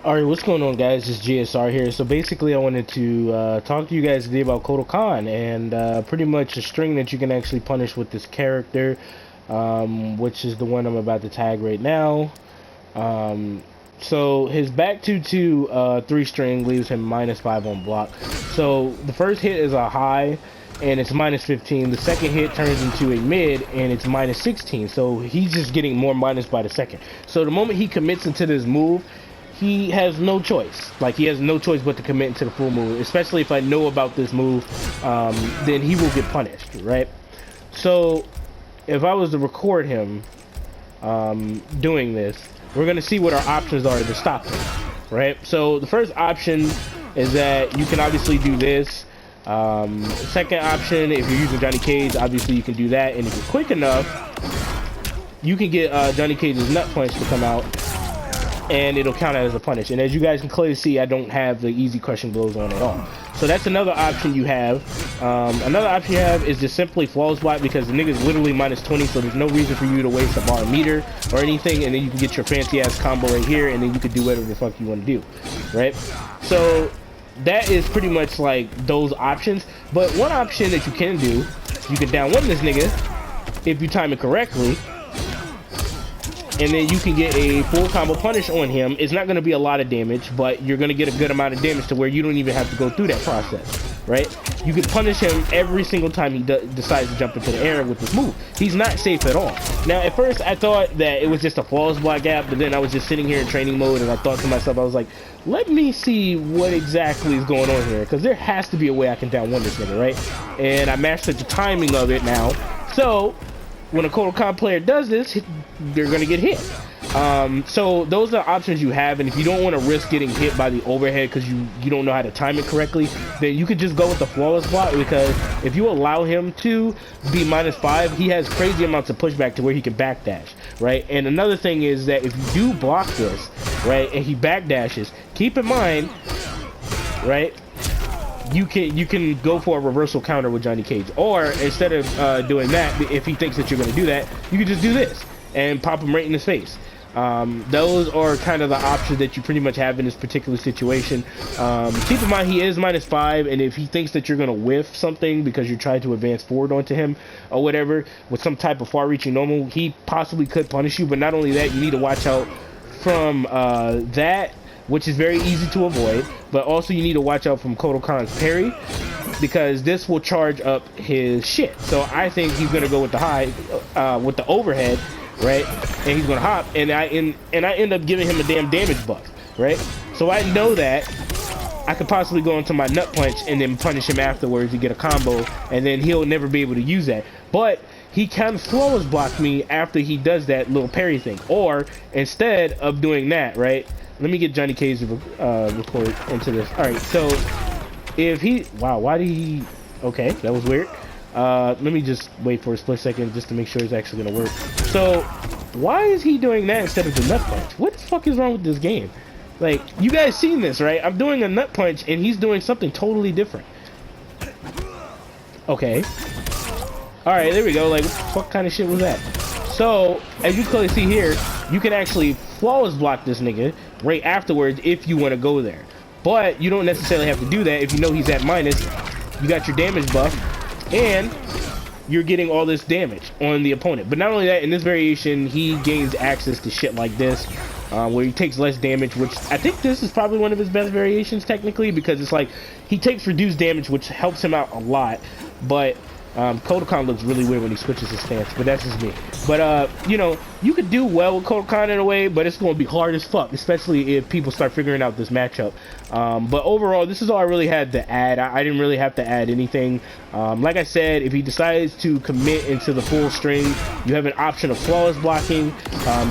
Alright, what's going on, guys? It's GSR here. So basically I wanted to talk to you guys today about Kotal Kahn and pretty much a string that you can actually punish with this character, which is the one I'm about to tag right now. So his back 2-2 3 string leaves him -5 on block. So the first hit is a high and it's -15. The second hit turns into a mid and it's -16. So he's just getting more minus by the second. So the moment he commits into this move, he has no choice. Like, he has no choice but to commit into the full move. Especially if I know about this move, then he will get punished, right? So if I was to record him doing this, we're gonna see what our options are to stop him, right? So the first option is that you can obviously do this. Second option, if you're using Johnny Cage, obviously you can do that, and if you're quick enough, you can get Johnny Cage's nut punch to come out, and it'll count as a punish. And as you guys can clearly see, I don't have the easy crushing blows on at all. So that's another option you have. Another option you have is just simply flawless block, because the nigga's literally -20, so there's no reason for you to waste a bar meter or anything, and then you can get your fancy ass combo right here, and then you can do whatever the fuck you want to do, right? So that is pretty much like those options. But one option that you can do, you can down one this nigga if you time it correctly, and then you can get a full combo punish on him. It's not going to be a lot of damage, but you're going to get a good amount of damage to where you don't even have to go through that process, right? You can punish him every single time he decides to jump into the air with this move. He's not safe at all. Now, at first, I thought that it was just a flawless block gap, but then I was just sitting here in training mode, and I thought to myself, I was like, let me see what exactly is going on here, because there has to be a way I can down one this nigga, right? And I mastered the timing of it now, so when a Kotal Kahn player does this, they're gonna get hit. So those are options you have, and if you don't want to risk getting hit by the overhead because you don't know how to time it correctly, then you could just go with the flawless block, because if you allow him to be -5, he has crazy amounts of pushback to where he can backdash, right? And another thing is that if you do block this, right, and he backdashes, keep in mind, right, you can go for a reversal counter with Johnny Cage, or instead of doing that, if he thinks that you're going to do that, you can just do this and pop him right in his face. Those are kind of the options that you pretty much have in this particular situation. Keep in mind, he is -5, and if he thinks that you're going to whiff something because you're trying to advance forward onto him or whatever with some type of far-reaching normal, he possibly could punish you. But not only that, you need to watch out from that, which is very easy to avoid, but also you need to watch out from Kotal Kahn's parry, because this will charge up his shit. So I think he's gonna go with the high, with the overhead, right? And he's gonna hop, and I end up giving him a damn damage buff, right? So I know that I could possibly go into my nut punch and then punish him afterwards to get a combo, and then he'll never be able to use that. But he can flawless block me after he does that little parry thing, or instead of doing that, right? Let me get Johnny Cage to record into this. All right, so if he, wow, why did he? Okay, that was weird. Let me just wait for a split second just to make sure it's actually gonna work. So why is he doing that instead of the nut punch? What the fuck is wrong with this game? Like, you guys seen this, right? I'm doing a nut punch and he's doing something totally different. Okay. All right, there we go. Like, what kind of shit was that? So as you clearly see here, you can actually flawless block this nigga right afterwards if you want to go there, but you don't necessarily have to do that if you know he's at minus. You got your damage buff, and you're getting all this damage on the opponent. But not only that, in this variation, he gains access to shit like this, where he takes less damage, which I think this is probably one of his best variations technically, because it's like he takes reduced damage, which helps him out a lot. But Kotal Kahn looks really weird when he switches his stance, but that's just me. But you know, you could do well with Kotal Kahn in a way, but it's going to be hard as fuck, especially if people start figuring out this matchup. But overall, this is all I really had to add. I didn't really have to add anything. Like I said, if he decides to commit into the full string, you have an option of flawless blocking.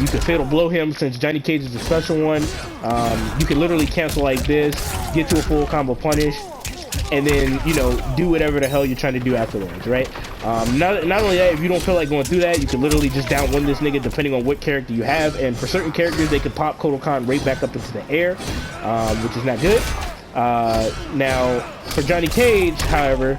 You can fatal blow him, since Johnny Cage is a special one. You can literally cancel like this, get to a full combo punish, and then, you know, do whatever the hell you're trying to do afterwards, right? Not only that, if you don't feel like going through that, you can literally just down one this nigga depending on what character you have. And for certain characters, they can pop Kotal Kahn right back up into the air, which is not good. Now, for Johnny Cage, however,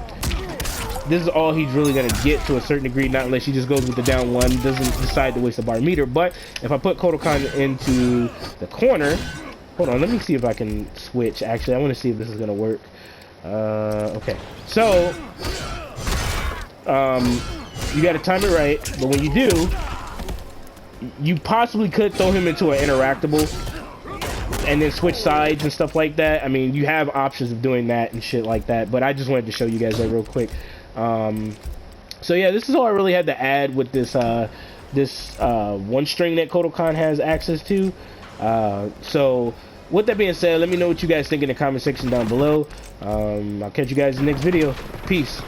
this is all he's really going to get to a certain degree, not unless he just goes with the down one, doesn't decide to waste a bar meter. But if I put Kotal Kahn into the corner, Hold on, let me see if I can switch. Actually, I want to see if this is gonna work. Okay. So, you gotta time it right, but when you do, you possibly could throw him into an interactable and then switch sides and stuff like that. I mean, you have options of doing that and shit like that, but I just wanted to show you guys that real quick. So yeah, this is all I really had to add with this one string that Kotal Kahn has access to. So with that being said, let me know what you guys think in the comment section down below. I'll catch you guys in the next video. Peace.